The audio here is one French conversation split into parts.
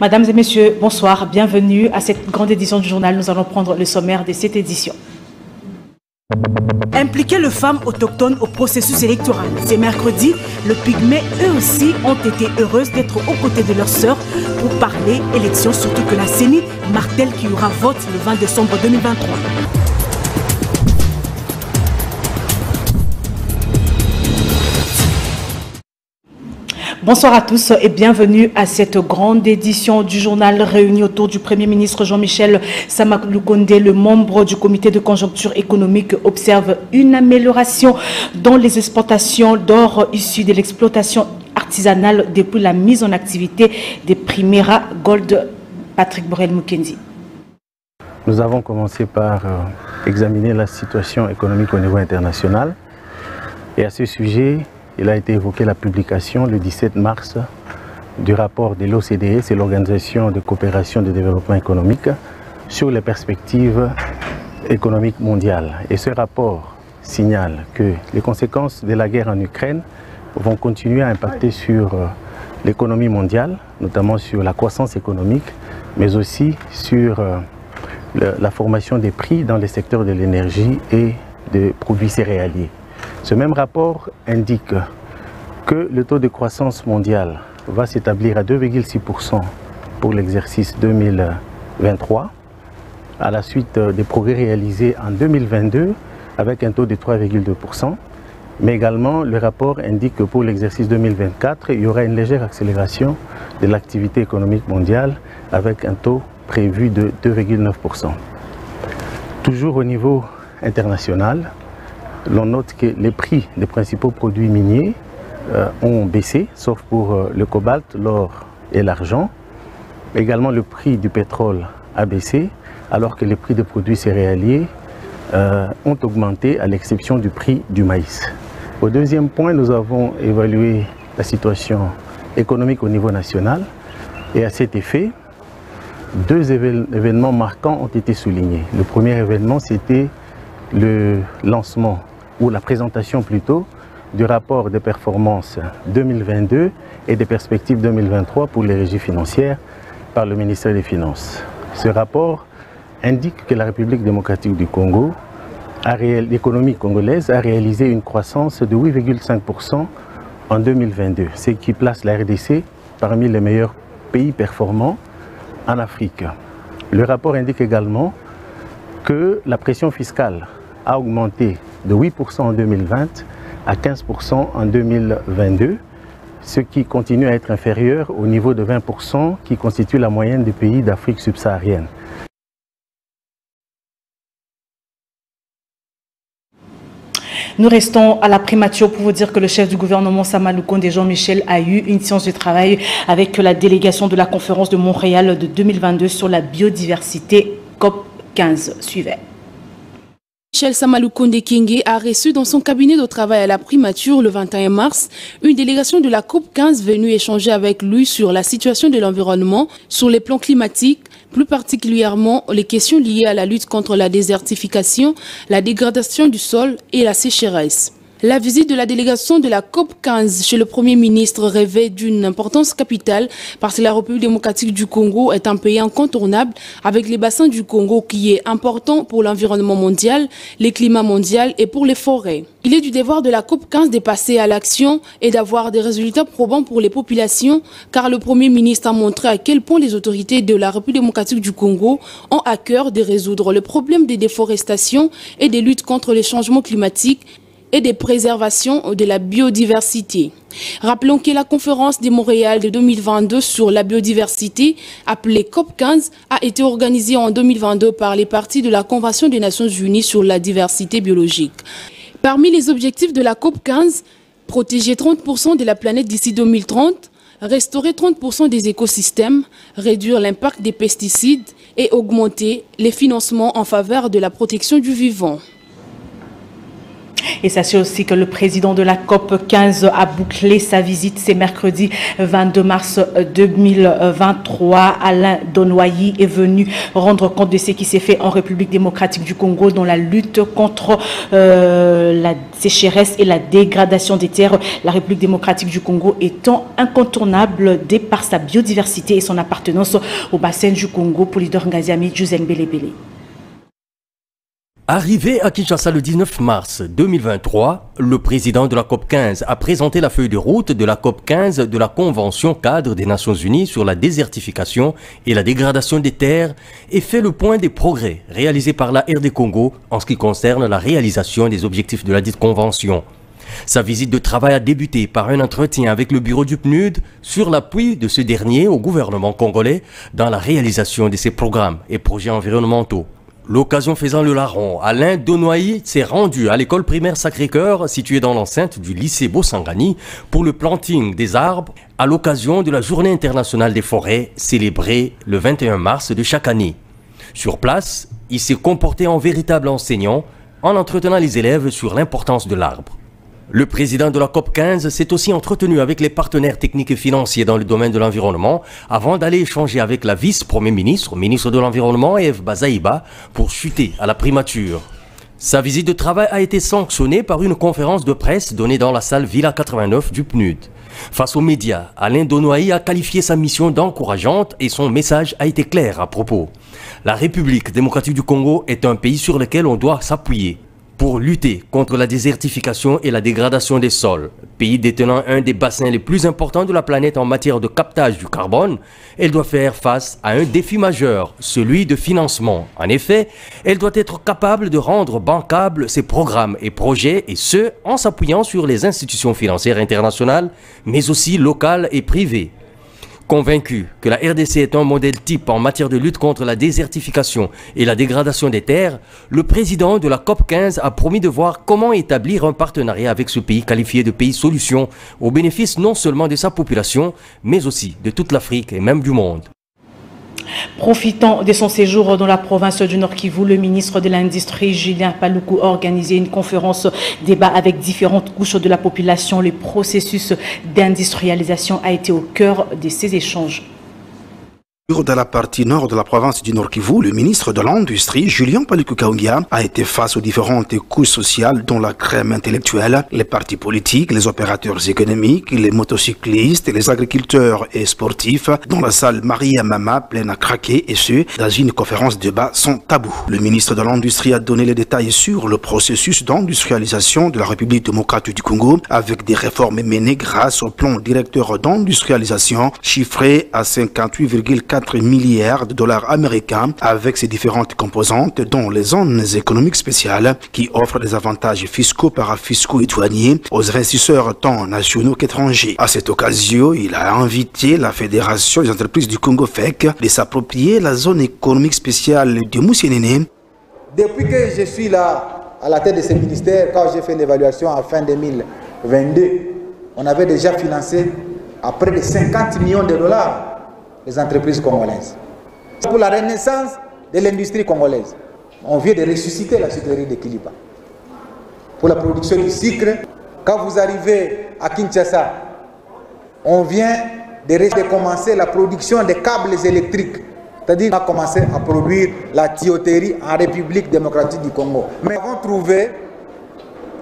Mesdames et messieurs, bonsoir, bienvenue à cette grande édition du journal. Nous allons prendre le sommaire de cette édition. Impliquer les femmes autochtones au processus électoral. C'est mercredi, le Pygmée, eux aussi, ont été heureuses d'être aux côtés de leurs sœurs pour parler élections, surtout que la CENI martèle qu'il y aura vote le 20 décembre 2023. Bonsoir à tous et bienvenue à cette grande édition du journal réunie autour du Premier ministre Jean-Michel Sama Lukonde. Le membre du comité de conjoncture économique observe une amélioration dans les exportations d'or issues de l'exploitation artisanale depuis la mise en activité des Primera Gold. Patrick Borel-Mukendi. Nous avons commencé par examiner la situation économique au niveau international et à ce sujet, il a été évoqué la publication le 17 mars du rapport de l'OCDE, c'est l'Organisation de coopération de développement économique, sur les perspectives économiques mondiales. Et ce rapport signale que les conséquences de la guerre en Ukraine vont continuer à impacter sur l'économie mondiale, notamment sur la croissance économique, mais aussi sur la formation des prix dans les secteurs de l'énergie et des produits céréaliers. Ce même rapport indique que le taux de croissance mondial va s'établir à 2,6% pour l'exercice 2023, à la suite des progrès réalisés en 2022 avec un taux de 3,2%. Mais également, le rapport indique que pour l'exercice 2024, il y aura une légère accélération de l'activité économique mondiale avec un taux prévu de 2,9%. Toujours au niveau international, l'on note que les prix des principaux produits miniers ont baissé, sauf pour le cobalt, l'or et l'argent. Également, le prix du pétrole a baissé, alors que les prix des produits céréaliers ont augmenté, à l'exception du prix du maïs. Au deuxième point, nous avons évalué la situation économique au niveau national. Et à cet effet, deux événements marquants ont été soulignés. Le premier événement, c'était le lancement, ou la présentation plutôt, du rapport de performance 2022 et des perspectives 2023 pour les régies financières par le ministère des Finances. Ce rapport indique que la République démocratique du Congo, l'économie congolaise, a réalisé une croissance de 8,5% en 2022, ce qui place la RDC parmi les meilleurs pays performants en Afrique. Le rapport indique également que la pression fiscale a augmenté de 8% en 2020 à 15% en 2022, ce qui continue à être inférieur au niveau de 20% qui constitue la moyenne des pays d'Afrique subsaharienne. Nous restons à la primature pour vous dire que le chef du gouvernement Sama Lukonde Jean-Michel a eu une séance de travail avec la délégation de la conférence de Montréal de 2022 sur la biodiversité COP 15. Suivez. Michel Sama Lukonde Kenge a reçu dans son cabinet de travail à la primature le 21 mars une délégation de la COP 15 venue échanger avec lui sur la situation de l'environnement, sur les plans climatiques, plus particulièrement les questions liées à la lutte contre la désertification, la dégradation du sol et la sécheresse. La visite de la délégation de la COP 15 chez le Premier ministre revêt d'une importance capitale parce que la République démocratique du Congo est un pays incontournable avec les bassins du Congo qui est important pour l'environnement mondial, les climats mondiaux et pour les forêts. Il est du devoir de la COP 15 de passer à l'action et d'avoir des résultats probants pour les populations car le Premier ministre a montré à quel point les autorités de la République démocratique du Congo ont à cœur de résoudre le problème des déforestations et des luttes contre les changements climatiques et des préservations de la biodiversité. Rappelons que la conférence de Montréal de 2022 sur la biodiversité, appelée COP15, a été organisée en 2022 par les parties de la Convention des Nations Unies sur la diversité biologique. Parmi les objectifs de la COP15, protéger 30% de la planète d'ici 2030, restaurer 30% des écosystèmes, réduire l'impact des pesticides et augmenter les financements en faveur de la protection du vivant. Et sachez aussi que le président de la COP 15 a bouclé sa visite ce mercredi 22 mars 2023. Alain Donoyi est venu rendre compte de ce qui s'est fait en République démocratique du Congo dans la lutte contre la sécheresse et la dégradation des terres. La République démocratique du Congo étant incontournable de par sa biodiversité et son appartenance au bassin du Congo. Pour leader Ngaziami Juzen Belebele. Arrivé à Kinshasa le 19 mars 2023, le président de la COP 15 a présenté la feuille de route de la COP 15 de la Convention cadre des Nations Unies sur la désertification et la dégradation des terres et fait le point des progrès réalisés par la RD Congo en ce qui concerne la réalisation des objectifs de la dite convention. Sa visite de travail a débuté par un entretien avec le bureau du PNUD sur l'appui de ce dernier au gouvernement congolais dans la réalisation de ses programmes et projets environnementaux. L'occasion faisant le larron, Alain Donoyi s'est rendu à l'école primaire Sacré-Cœur située dans l'enceinte du lycée Bosangani pour le planting des arbres à l'occasion de la Journée internationale des forêts célébrée le 21 mars de chaque année. Sur place, il s'est comporté en véritable enseignant en entretenant les élèves sur l'importance de l'arbre. Le président de la COP 15 s'est aussi entretenu avec les partenaires techniques et financiers dans le domaine de l'environnement avant d'aller échanger avec la vice-premier ministre, ministre de l'Environnement, Eve Bazaïba, pour chuter à la primature. Sa visite de travail a été sanctionnée par une conférence de presse donnée dans la salle Villa 89 du PNUD. Face aux médias, Alain Donoyi a qualifié sa mission d'encourageante et son message a été clair à propos. La République démocratique du Congo est un pays sur lequel on doit s'appuyer pour lutter contre la désertification et la dégradation des sols. Pays détenant un des bassins les plus importants de la planète en matière de captage du carbone, elle doit faire face à un défi majeur, celui de financement. En effet, elle doit être capable de rendre bancables ses programmes et projets, et ce, en s'appuyant sur les institutions financières internationales, mais aussi locales et privées. Convaincu que la RDC est un modèle type en matière de lutte contre la désertification et la dégradation des terres, le président de la COP 15 a promis de voir comment établir un partenariat avec ce pays qualifié de pays solution au bénéfice non seulement de sa population, mais aussi de toute l'Afrique et même du monde. Profitant de son séjour dans la province du Nord Kivu, le ministre de l'Industrie, Julien Paluku, a organisé une conférence débat avec différentes couches de la population. Le processus d'industrialisation a été au cœur de ces échanges. Dans la partie nord de la province du Nord Kivu, le ministre de l'Industrie, Julien Paluku Kaungia, a été face aux différentes couches sociales dont la crème intellectuelle, les partis politiques, les opérateurs économiques, les motocyclistes, les agriculteurs et sportifs, dans la salle Maria Mama pleine à craquer et ce, dans une conférence débat sans tabou. Le ministre de l'Industrie a donné les détails sur le processus d'industrialisation de la République démocratique du Congo avec des réformes menées grâce au plan directeur d'industrialisation chiffré à 58,4 milliards de dollars américains avec ses différentes composantes dont les zones économiques spéciales qui offrent des avantages fiscaux, parafiscaux et douaniers aux investisseurs tant nationaux qu'étrangers. À cette occasion, il a invité la Fédération des entreprises du Congo FEC de s'approprier la zone économique spéciale de Moussénéné. Depuis que je suis là à la tête de ce ministère, quand j'ai fait l'évaluation en fin 2022, on avait déjà financé à près de 50 millions de dollars les entreprises congolaises. Pour la renaissance de l'industrie congolaise, on vient de ressusciter la sucrerie de Kiliba. Pour la production du sucre, quand vous arrivez à Kinshasa, on vient de commencer la production des câbles électriques. C'est-à-dire qu'on a commencé à produire la tuyauterie en République démocratique du Congo. Mais on avons trouvé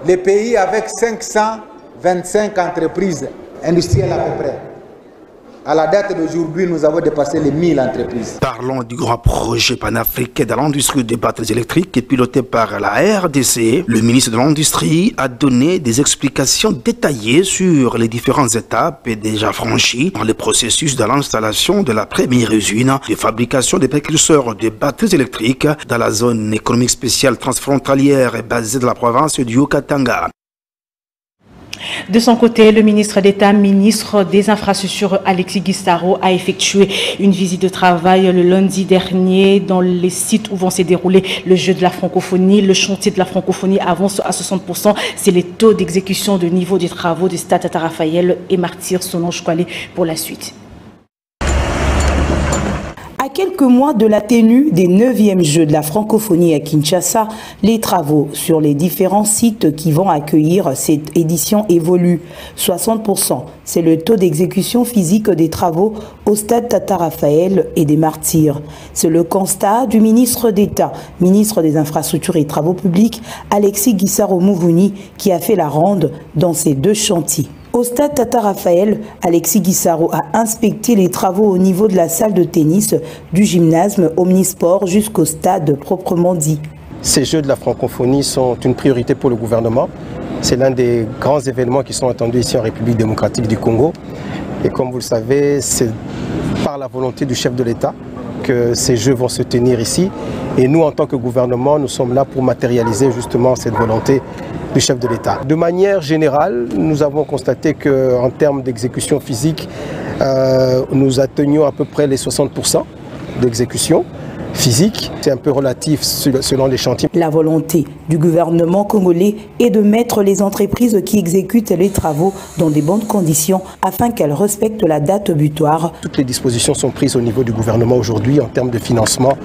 les pays avec 525 entreprises industrielles à peu près. À la date d'aujourd'hui, nous avons dépassé les 1000 entreprises. Parlons du grand projet panafricain de l'industrie des batteries électriques piloté par la RDC. Le ministre de l'Industrie a donné des explications détaillées sur les différentes étapes déjà franchies dans le processus de l'installation de la première usine de fabrication des précurseurs de batteries électriques dans la zone économique spéciale transfrontalière basée dans la province du Haut-Katanga. De son côté, le ministre d'État, ministre des Infrastructures, Alexis Guissaro, a effectué une visite de travail le lundi dernier dans les sites où vont se dérouler le jeu de la francophonie. Le chantier de la francophonie avance à 60%. C'est les taux d'exécution de niveau des travaux de Stade Tata Raphaël et Martyr Sononge Kwale pour la suite. quelques mois de la tenue des 9e Jeux de la francophonie à Kinshasa, les travaux sur les différents sites qui vont accueillir cette édition évoluent. 60%, c'est le taux d'exécution physique des travaux au stade Tata Raphaël et des Martyrs. C'est le constat du ministre d'État, ministre des Infrastructures et Travaux publics, Alexis Guissaro-Mouvouni, qui a fait la ronde dans ces deux chantiers. Au stade Tata Raphaël, Alexis Guissaro a inspecté les travaux au niveau de la salle de tennis, du gymnase Omnisport jusqu'au stade proprement dit. Ces Jeux de la francophonie sont une priorité pour le gouvernement. C'est l'un des grands événements qui sont attendus ici en République démocratique du Congo. Et comme vous le savez, c'est par la volonté du chef de l'État que ces Jeux vont se tenir ici. Et nous, en tant que gouvernement, nous sommes là pour matérialiser justement cette volonté du chef de l'État. De manière générale, nous avons constaté qu'en termes d'exécution physique, nous atteignons à peu près les 60% d'exécution physique. C'est un peu relatif selon les chantiers. La volonté du gouvernement congolais est de mettre les entreprises qui exécutent les travaux dans des bonnes conditions afin qu'elles respectent la date butoir. Toutes les dispositions sont prises au niveau du gouvernement aujourd'hui en termes de financement,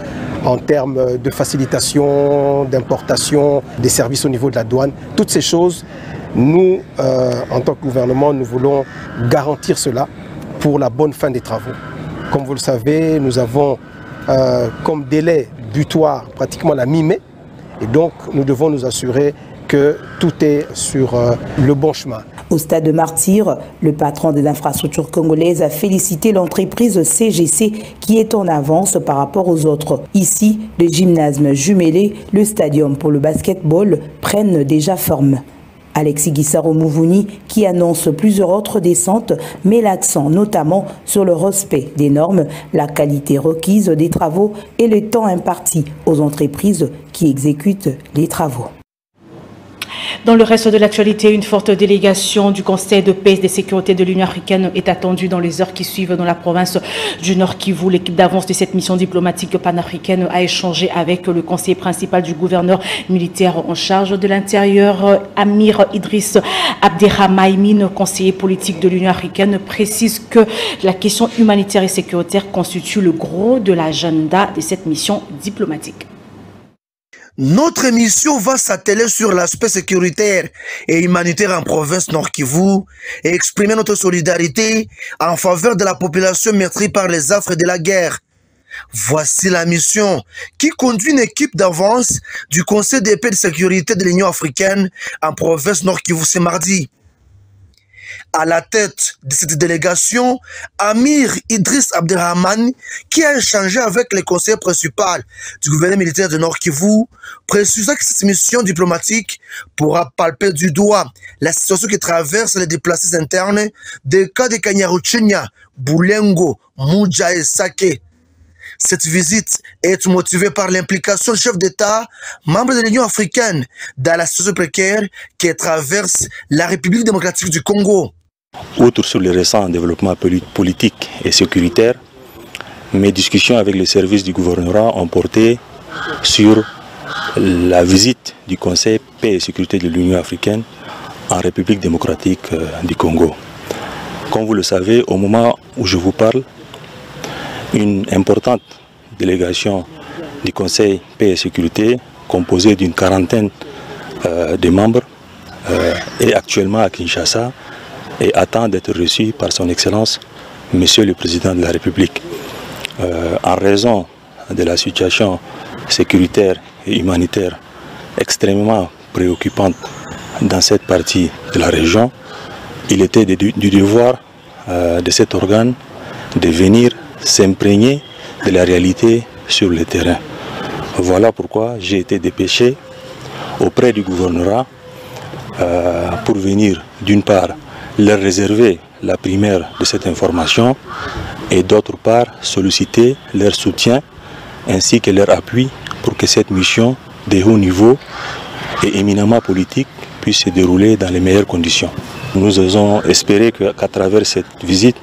en termes de facilitation, d'importation, des services au niveau de la douane. Toutes ces choses, nous, en tant que gouvernement, nous voulons garantir cela pour la bonne fin des travaux. Comme vous le savez, nous avons comme délai butoir pratiquement la mi-mai et donc nous devons nous assurer que tout est sur le bon chemin. Au stade de Martyrs, le patron des infrastructures congolaises a félicité l'entreprise CGC qui est en avance par rapport aux autres. Ici, le gymnase jumelé, le stadium pour le basketball prennent déjà forme. Alexis Guissaro-Mouvouni, qui annonce plusieurs autres descentes, met l'accent notamment sur le respect des normes, la qualité requise des travaux et le temps imparti aux entreprises qui exécutent les travaux. Dans le reste de l'actualité, une forte délégation du Conseil de paix et de sécurité de l'Union africaine est attendue dans les heures qui suivent dans la province du Nord Kivu. L'équipe d'avance de cette mission diplomatique panafricaine a échangé avec le conseiller principal du gouverneur militaire en charge de l'Intérieur, Amir Idriss Abderrahmane, conseiller politique de l'Union africaine, précise que la question humanitaire et sécuritaire constitue le gros de l'agenda de cette mission diplomatique. Notre mission va s'atteler sur l'aspect sécuritaire et humanitaire en province Nord Kivu et exprimer notre solidarité en faveur de la population meurtrie par les affres de la guerre. Voici la mission qui conduit une équipe d'avance du Conseil de paix et de sécurité de l'Union africaine en province Nord Kivu ce mardi. À la tête de cette délégation, Amir Idriss Abderrahmane, qui a échangé avec le conseiller principal du gouvernement militaire de Nord Kivu, précisa que cette mission diplomatique pourra palper du doigt la situation qui traverse les déplacés internes des cas de Kanyaruchinya, Boulengo, Mouja et Sake. Cette visite est motivée par l'implication du chef d'État, membre de l'Union africaine, dans la situation précaire qui traverse la République démocratique du Congo. Outre sur les récents développements politiques et sécuritaires, mes discussions avec les services du gouvernorat ont porté sur la visite du Conseil paix et sécurité de l'Union africaine en République démocratique du Congo. Comme vous le savez, au moment où je vous parle, une importante délégation du Conseil paix et sécurité, composée d'une quarantaine de membres, est actuellement à Kinshasa et attend d'être reçu par son Excellence, Monsieur le Président de la République. En raison de la situation sécuritaire et humanitaire extrêmement préoccupante dans cette partie de la région, il était du devoir de cet organe de venir s'imprégner de la réalité sur le terrain. Voilà pourquoi j'ai été dépêché auprès du gouvernorat pour venir d'une part leur réserver la primaire de cette information et d'autre part solliciter leur soutien ainsi que leur appui pour que cette mission de haut niveau et éminemment politique puisse se dérouler dans les meilleures conditions. Nous osons espérer qu'à travers cette visite,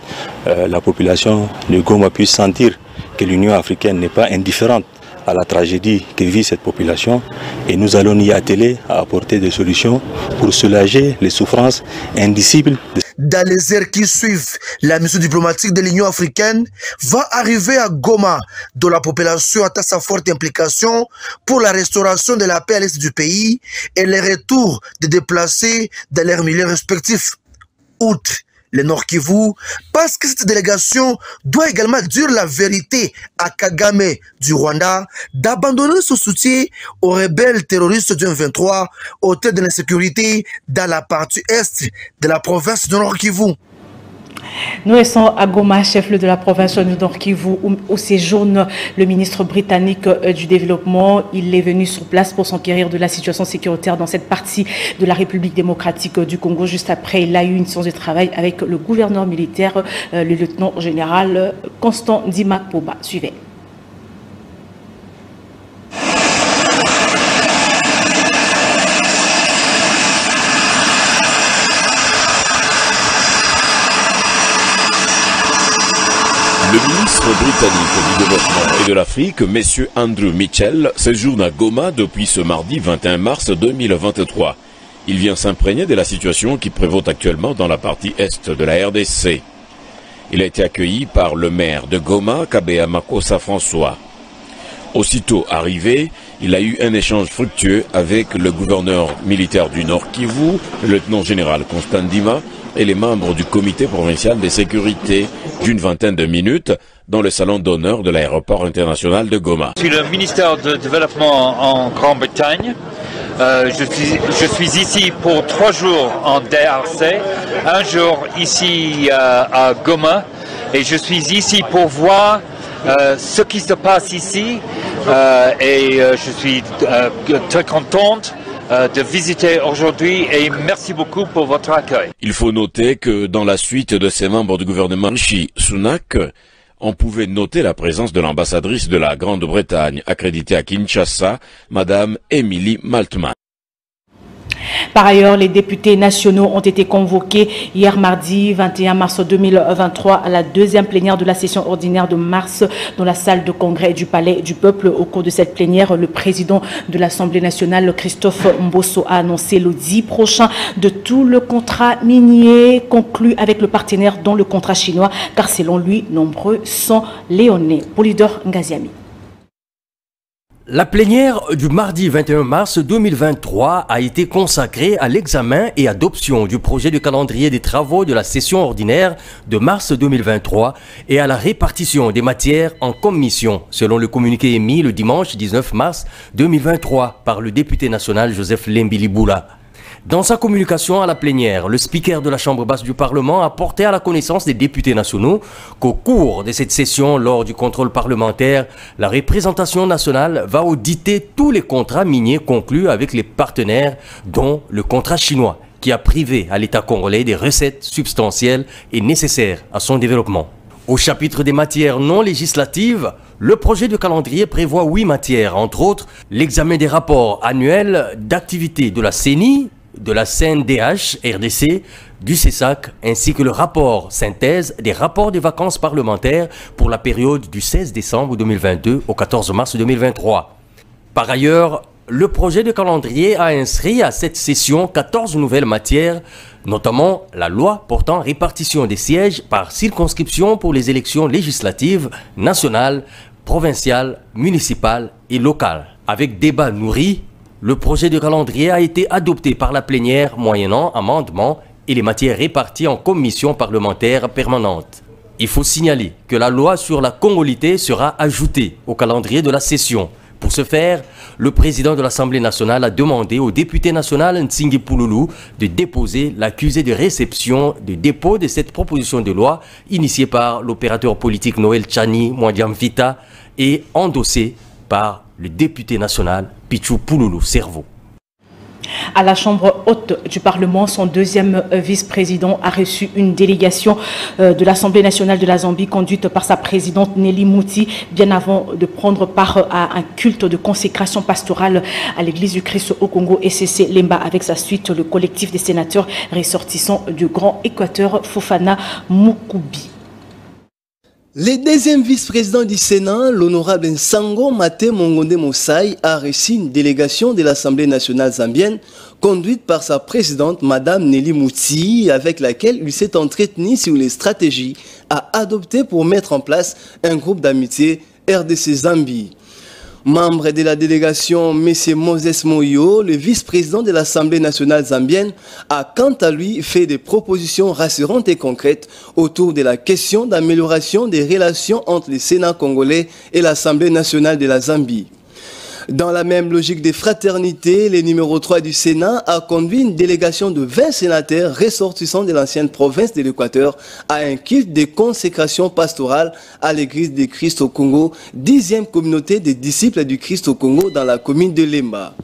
la population de Goma puisse sentir que l'Union africaine n'est pas indifférente à la tragédie que vit cette population et nous allons y atteler à apporter des solutions pour soulager les souffrances indicibles. dans les heures qui suivent, la mission diplomatique de l'Union africaine va arriver à Goma, dont la population attend sa forte implication pour la restauration de la paix à l'est du pays et le retour des déplacés dans leurs milieux respectifs. Outre le Nord Kivu, parce que cette délégation doit également dire la vérité à Kagame du Rwanda d'abandonner son soutien aux rebelles terroristes du M23 au tête de l'insécurité dans la partie est de la province du Nord Kivu. Nous restons à Goma, chef de la province du Nord Kivu, où séjourne le ministre britannique du Développement. Il est venu sur place pour s'enquérir de la situation sécuritaire dans cette partie de la République démocratique du Congo. Juste après, il a eu une séance de travail avec le gouverneur militaire, le lieutenant général Constant Ndima Poba. Suivez. Le ministre britannique du Développement et de l'Afrique, M. Andrew Mitchell, séjourne à Goma depuis ce mardi 21 mars 2023. Il vient s'imprégner de la situation qui prévaut actuellement dans la partie est de la RDC. Il a été accueilli par le maire de Goma, Kabea Makossa François. Aussitôt arrivé, il a eu un échange fructueux avec le gouverneur militaire du Nord Kivu, le lieutenant général Constant Ndima, et les membres du comité provincial de sécurité d'une vingtaine de minutes dans le salon d'honneur de l'aéroport international de Goma. Je suis le ministère de Développement en Grande-Bretagne. Je suis ici pour 3 jours en DRC, un jour ici à Goma, et je suis ici pour voir ce qui se passe ici, et je suis très contente de visiter aujourd'hui et merci beaucoup pour votre accueil. Il faut noter que dans la suite de ces membres du gouvernement Rishi Sunak, on pouvait noter la présence de l'ambassadrice de la Grande-Bretagne accréditée à Kinshasa, Madame Emily Maltman. Par ailleurs, les députés nationaux ont été convoqués hier mardi 21 mars 2023 à la deuxième plénière de la session ordinaire de mars dans la salle de congrès du Palais du Peuple. Au cours de cette plénière, le président de l'Assemblée nationale, Christophe Mbosso, a annoncé le 10 prochain de tout le contrat minier conclu avec le partenaire dont le contrat chinois, car selon lui, nombreux sont léonais. Polydor Ngaziami. La plénière du mardi 21 mars 2023 a été consacrée à l'examen et adoption du projet de calendrier des travaux de la session ordinaire de mars 2023 et à la répartition des matières en commission, selon le communiqué émis le dimanche 19 mars 2023 par le député national Joseph Lembiliboula. Dans sa communication à la plénière, le speaker de la Chambre basse du Parlement a porté à la connaissance des députés nationaux qu'au cours de cette session, lors du contrôle parlementaire, la représentation nationale va auditer tous les contrats miniers conclus avec les partenaires, dont le contrat chinois, qui a privé à l'État congolais des recettes substantielles et nécessaires à son développement. Au chapitre des matières non législatives, le projet de calendrier prévoit 8 matières, entre autres l'examen des rapports annuels d'activité de la CENI, de la CNDH, RDC, du CESAC, ainsi que le rapport synthèse des rapports des vacances parlementaires pour la période du 16 décembre 2022 au 14 mars 2023. Par ailleurs, le projet de calendrier a inscrit à cette session 14 nouvelles matières, notamment la loi portant répartition des sièges par circonscription pour les élections législatives, nationales, provinciales, municipales et locales. Avec débat nourri, le projet de calendrier a été adopté par la plénière moyennant amendement et les matières réparties en commission parlementaire permanente. Il faut signaler que la loi sur la congolité sera ajoutée au calendrier de la session. Pour ce faire, le président de l'Assemblée nationale a demandé au député national Ntsingi Pouloulou de déposer l'accusé de réception de dépôt de cette proposition de loi initiée par l'opérateur politique Noël Tchani Mwadiamvita et endossée par le député national Pichou Pouloulou Cerveau. À la Chambre haute du Parlement, son deuxième vice-président a reçu une délégation de l'Assemblée nationale de la Zambie conduite par sa présidente Nelly Mouti, bien avant de prendre part à un culte de consécration pastorale à l'église du Christ au Congo ECC Lemba. Avec sa suite, le collectif des sénateurs ressortissants du Grand Équateur Fofana Mukubi. Le deuxième vice-président du Sénat, l'honorable Nsango Mate Mongonde Mossai, a reçu une délégation de l'Assemblée nationale zambienne conduite par sa présidente, Madame Nelly Mouti, avec laquelle il s'est entretenu sur les stratégies à adopter pour mettre en place un groupe d'amitié RDC-Zambie. Membre de la délégation, M. Moses Moyo, le vice-président de l'Assemblée nationale zambienne, a quant à lui fait des propositions rassurantes et concrètes autour de la question d'amélioration des relations entre le Sénat congolais et l'Assemblée nationale de la Zambie. Dans la même logique de fraternité, le numéro 3 du Sénat a conduit une délégation de 20 sénateurs ressortissants de l'ancienne province de l'Équateur à un culte de consécration pastorale à l'église de Christ au Congo, 10e communauté des disciples du Christ au Congo dans la commune de Lemba.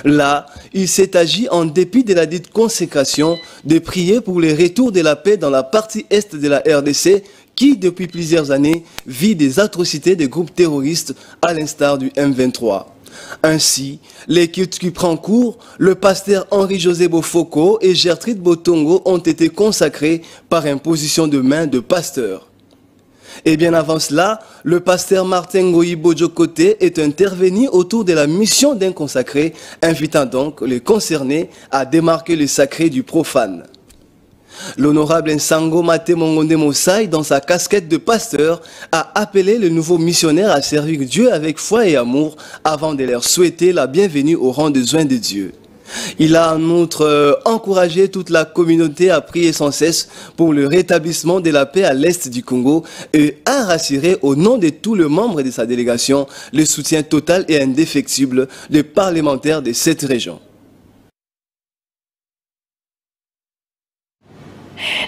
Là, il s'est agi, en dépit de la dite consécration, de prier pour le retour de la paix dans la partie est de la RDC, qui, depuis plusieurs années, vit des atrocités des groupes terroristes à l'instar du M23. Ainsi, l'équipe qui prend cours, le pasteur Henri-José Bofoko et Gertrude Botongo ont été consacrés par imposition de main de pasteur. Et bien avant cela, le pasteur Martin Goyi Bojokote est intervenu autour de la mission d'un consacré, invitant donc les concernés à démarquer le sacré du profane. L'honorable Nsango Mate Mongonde Mossai, dans sa casquette de pasteur, a appelé le nouveau missionnaire à servir Dieu avec foi et amour avant de leur souhaiter la bienvenue au rang de soins de Dieu. Il a en outre encouragé toute la communauté à prier sans cesse pour le rétablissement de la paix à l'est du Congo et a rassuré au nom de tous les membres de sa délégation le soutien total et indéfectible des parlementaires de cette région.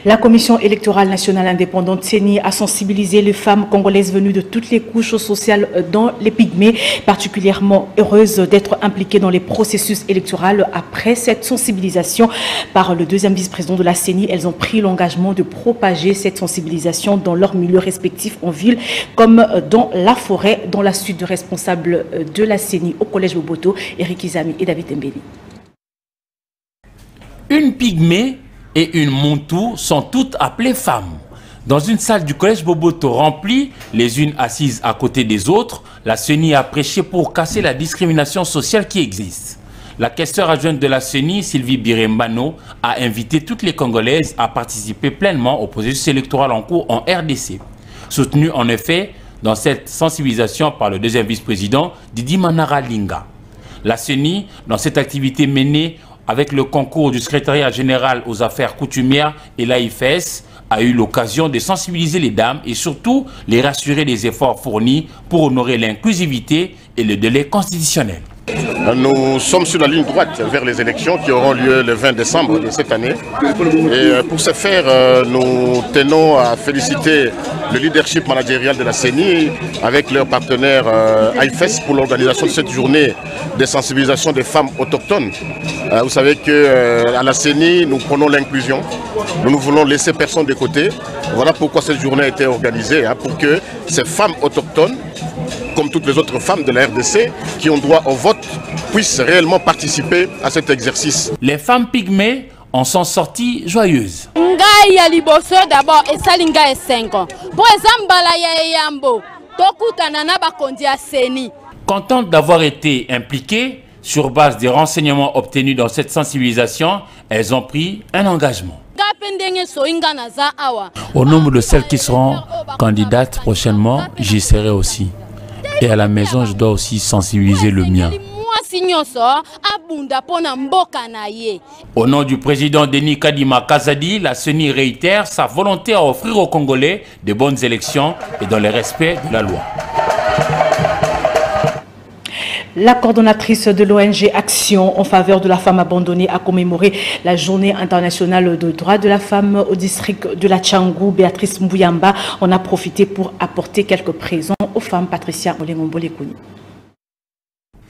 La Commission électorale nationale indépendante CENI a sensibilisé les femmes congolaises venues de toutes les couches sociales dans les Pygmées, particulièrement heureuses d'être impliquées dans les processus électoraux. Après cette sensibilisation par le deuxième vice-président de la CENI, elles ont pris l'engagement de propager cette sensibilisation dans leurs milieux respectifs en ville comme dans la forêt, dans la suite de responsables de la CENI au Collège Boboto, Eric Izami et David Mbeni. Une Pygmée et une Montou sont toutes appelées femmes. Dans une salle du collège Boboto remplie, les unes assises à côté des autres, la CENI a prêché pour casser la discrimination sociale qui existe. La questeure adjointe de la CENI, Sylvie Birembano, a invité toutes les Congolaises à participer pleinement au processus électoral en cours en RDC. Soutenue en effet dans cette sensibilisation par le deuxième vice-président Didi Manara Linga. La CENI, dans cette activité menée avec le concours du secrétariat général aux affaires coutumières et l'AIFS, a eu l'occasion de sensibiliser les dames et surtout les rassurer des efforts fournis pour honorer l'inclusivité et le délai constitutionnel. Nous sommes sur la ligne droite vers les élections qui auront lieu le 20 décembre de cette année. Et pour ce faire, nous tenons à féliciter le leadership managérial de la CENI avec leur partenaire AIFES pour l'organisation de cette journée de sensibilisation des femmes autochtones. Vous savez qu'à la CENI, nous prenons l'inclusion. Nous ne voulons laisser personne de côté. Voilà pourquoi cette journée a été organisée, pour que ces femmes autochtones, comme toutes les autres femmes de la RDC qui ont droit au vote, puissent réellement participer à cet exercice. Les femmes pygmées en sont sorties joyeuses. D'abord, et Salinga est 5 ans. Pour exemple, Yambo, contente d'avoir été impliquées, sur base des renseignements obtenus dans cette sensibilisation, elles ont pris un engagement. Au nombre de celles qui seront candidates prochainement, j'y serai aussi. Et à la maison, je dois aussi sensibiliser le mien. Au nom du président Denis Kadima Kazadi, la CENI réitère sa volonté à offrir aux Congolais de bonnes élections et dans le respect de la loi. La coordonnatrice de l'ONG Action en faveur de la femme abandonnée a commémoré la journée internationale de droits de la femme au district de la Tchangou. Béatrice Mbouyamba en a profité pour apporter quelques présents aux femmes. Patricia Olengombo-Lekoni.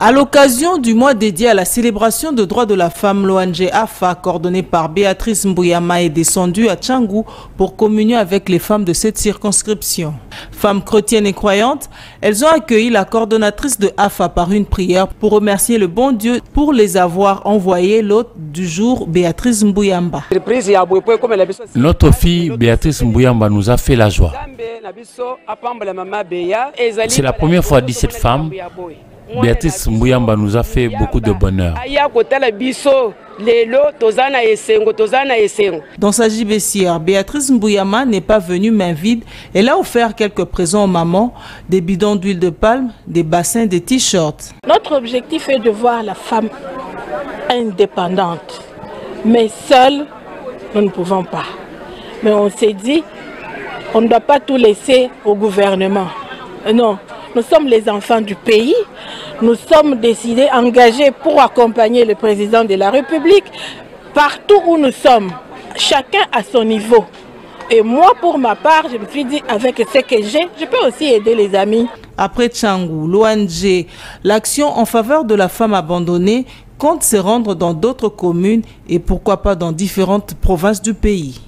À l'occasion du mois dédié à la célébration des droits de la femme, l'ONG AFA, coordonnée par Béatrice Mbouyama, est descendue à Tchangou pour communier avec les femmes de cette circonscription. Femmes chrétiennes et croyantes, elles ont accueilli la coordonnatrice de AFA par une prière pour remercier le bon Dieu pour les avoir envoyé l'hôte du jour, Béatrice Mbouyamba. Notre fille Béatrice Mbouyamba nous a fait la joie. C'est la première fois 17 femmes. Béatrice Mbouyamba nous a fait beaucoup de bonheur. Dans sa gibecière, Béatrice Mbouyama n'est pas venue main vide. Elle a offert quelques présents aux mamans, des bidons d'huile de palme, des bassins, des t-shirts. Notre objectif est de voir la femme indépendante. Mais seule, nous ne pouvons pas. Mais on s'est dit, on ne doit pas tout laisser au gouvernement. Non. Nous sommes les enfants du pays, nous sommes décidés, engagés pour accompagner le président de la République partout où nous sommes, chacun à son niveau. Et moi, pour ma part, je me suis dit, avec ce que j'ai, je peux aussi aider les amis. Après Tchangou, l'ONG, l'action en faveur de la femme abandonnée, compte se rendre dans d'autres communes et pourquoi pas dans différentes provinces du pays.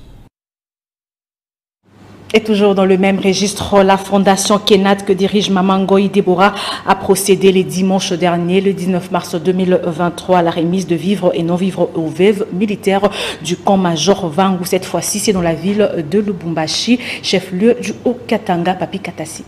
Et toujours dans le même registre, la fondation Kenat que dirige Maman Ngoï Deborah a procédé le dimanche dernier, le 19 mars 2023, à la remise de vivres et non-vivres aux veuves militaires du camp Major Vangu. Cette fois-ci, c'est dans la ville de Lubumbashi, chef-lieu du Haut-Katanga, Papi Katasi.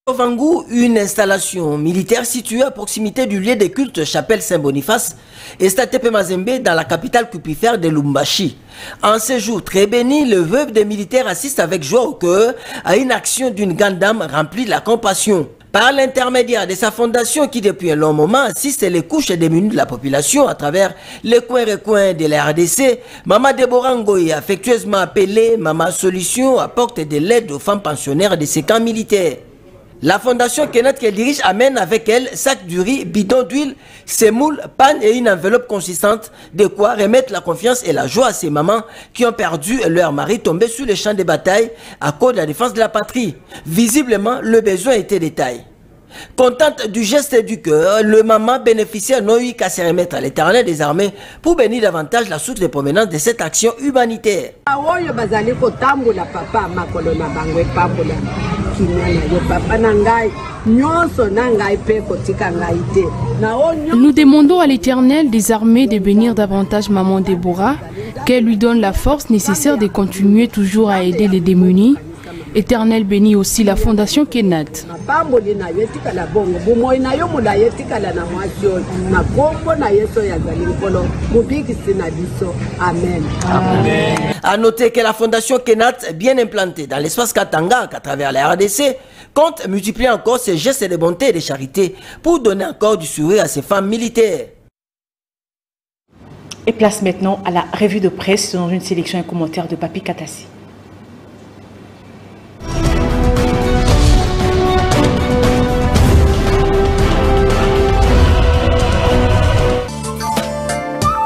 Vangu, une installation militaire située à proximité du lieu de culte Chapelle Saint-Boniface, est Statepe Mazembe dans la capitale cupifère de Lubumbashi. En ce jour très béni, le veuve des militaires assiste avec joie au cœur à une action d'une grande dame remplie de la compassion. Par l'intermédiaire de sa fondation qui depuis un long moment assiste les couches démunies de la population à travers les coins et recoins de la RDC, Maman Deborah Ngoï, affectueusement appelée Maman Solution, apporte de l'aide aux femmes pensionnaires de ces camps militaires. La fondation Kenat qu'elle dirige amène avec elle sac du riz, bidon d'huile, semoule, panne et une enveloppe consistante, de quoi remettre la confiance et la joie à ces mamans qui ont perdu leur mari tombé sur les champs de bataille à cause de la défense de la patrie. Visiblement, le besoin était de taille. Contente du geste du cœur, le maman bénéficiaire n'a eu qu'à se remettre à l'Éternel des armées pour bénir davantage la source de provenance de cette action humanitaire. Nous demandons à l'Éternel des armées de bénir davantage Maman Deborah, qu'elle lui donne la force nécessaire de continuer toujours à aider les démunis. Éternel bénit aussi la fondation Kenat. Amen. A noter que la fondation Kenat, bien implantée dans l'espace Katanga à travers la RDC, compte multiplier encore ses gestes de bonté et de charité pour donner encore du sourire à ces femmes militaires. Et place maintenant à la revue de presse dans une sélection et commentaire de Papi Katasi.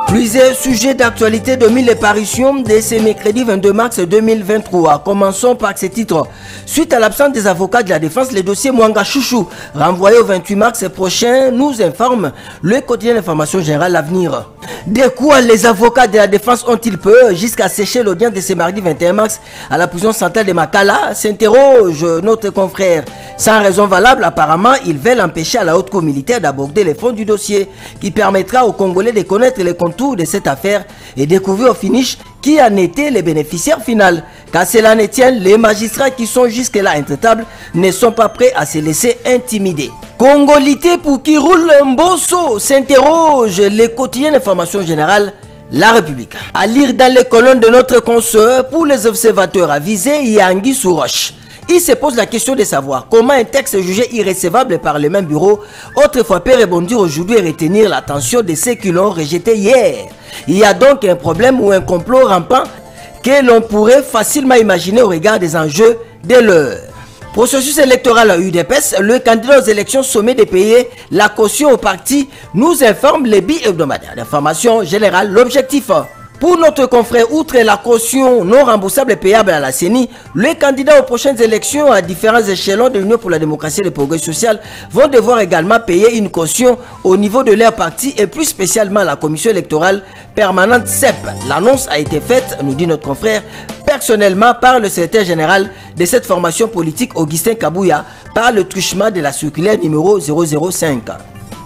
Plusieurs sujets d'actualité dominent les parutions de ce mercredi 22 mars 2023. Commençons par ce titre. Suite à l'absence des avocats de la défense, le dossier Mwanga Chouchou, renvoyé au 28 mars prochain, nous informe le quotidien d'information générale L'Avenir. De quoi les avocats de la défense ont-ils peur jusqu'à sécher l'audience de ce mardi 21 mars à la prison centrale de Makala, s'interroge notre confrère. Sans raison valable, apparemment, ils veulent empêcher à la haute cour militaire d'aborder les fonds du dossier qui permettra aux Congolais de connaître les contours de cette affaire et découvrir au finish qui en était le bénéficiaire final. Car cela ne tient, les magistrats qui sont jusque-là intraitables ne sont pas prêts à se laisser intimider. Congolité pour qui roule un bosso, s'interroge les quotidiens d'information générale La République. À lire dans les colonnes de notre consoeur, pour les observateurs avisés, Yangi Souroche. Il se pose la question de savoir comment un texte jugé irrécevable par le même bureau autrefois peut rebondir aujourd'hui et retenir l'attention de ceux qui l'ont rejeté hier. Il y a donc un problème ou un complot rampant que l'on pourrait facilement imaginer au regard des enjeux de l'heure. Processus électoral à UDPS, le candidat aux élections sommet de payer la caution au parti, nous informe les bi-hebdomadaires d'information générale. L'objectif, Pour notre confrère, outre la caution non remboursable et payable à la CENI, les candidats aux prochaines élections à différents échelons de l'Union pour la démocratie et le progrès social vont devoir également payer une caution au niveau de leur parti et plus spécialement la commission électorale permanente CEP. L'annonce a été faite, nous dit notre confrère, personnellement par le secrétaire général de cette formation politique, Augustin Kabouya, par le truchement de la circulaire numéro 005.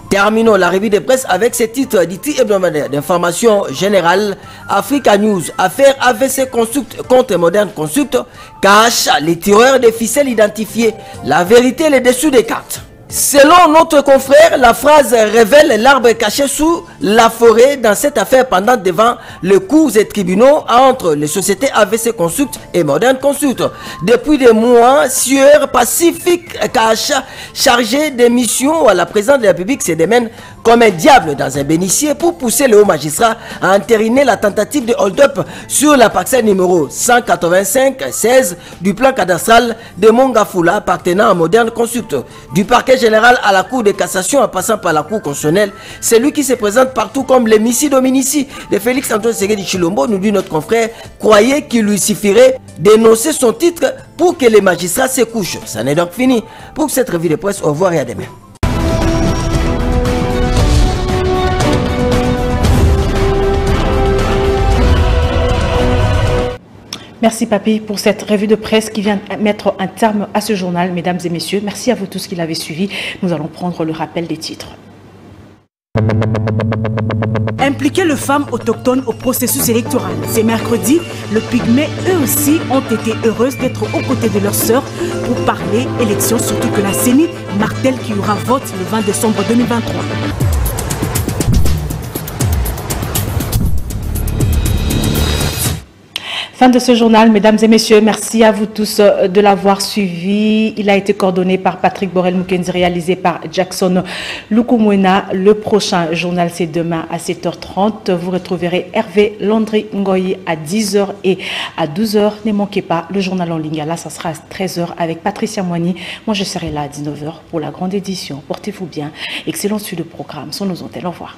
Terminons la revue de presse avec ce titre d'ITI hebdomadaire d'information générale. Africa News, affaire AVC Construct contre Modern Construct, cache les tireurs des ficelles identifiés. La vérité, les dessous des cartes. Selon notre confrère, la phrase révèle l'arbre caché sous la forêt dans cette affaire pendant devant les cours et tribunaux entre les sociétés AVC Construct et Modern Construct. Depuis des mois, Sieur Pacifique cache chargé des missions à la présidente de la République se démène comme un diable dans un bénitier pour pousser le haut magistrat à entériner la tentative de hold-up sur la parcelle numéro 185-16 du plan cadastral de Mongafula appartenant à Modern Construct. Du parquet général à la Cour de cassation en passant par la Cour constitutionnelle, c'est lui qui se présente partout comme le Missi Dominici de Félix Antoine Tshisekedi Tshilombo, nous dit notre confrère, croyait qu'il lui suffirait d'énoncer son titre pour que les magistrats se couchent. Ça n'est donc fini pour cette revue de presse. Au revoir et à demain. Merci Papi pour cette revue de presse qui vient mettre un terme à ce journal. Mesdames et messieurs, merci à vous tous qui l'avez suivi. Nous allons prendre le rappel des titres. Impliquer les femmes autochtones au processus électoral. C'est mercredi, le Pygmée, eux aussi, ont été heureuses d'être aux côtés de leurs sœurs pour parler élections, surtout que la CENI martèle qu'il y aura vote le 20 décembre 2023. Fin de ce journal, mesdames et messieurs, merci à vous tous de l'avoir suivi. Il a été coordonné par Patrick Borel-Mukenzi, réalisé par Jackson Lukumwena. Le prochain journal, c'est demain à 7h30. Vous retrouverez Hervé Landry Ngoyi à 10h et à 12h. Ne manquez pas le journal en ligne. Là, ça sera à 13h avec Patricia Moigny. Moi, je serai là à 19h pour la grande édition. Portez-vous bien. Excellent suite de programme sur nos antennes. Au revoir.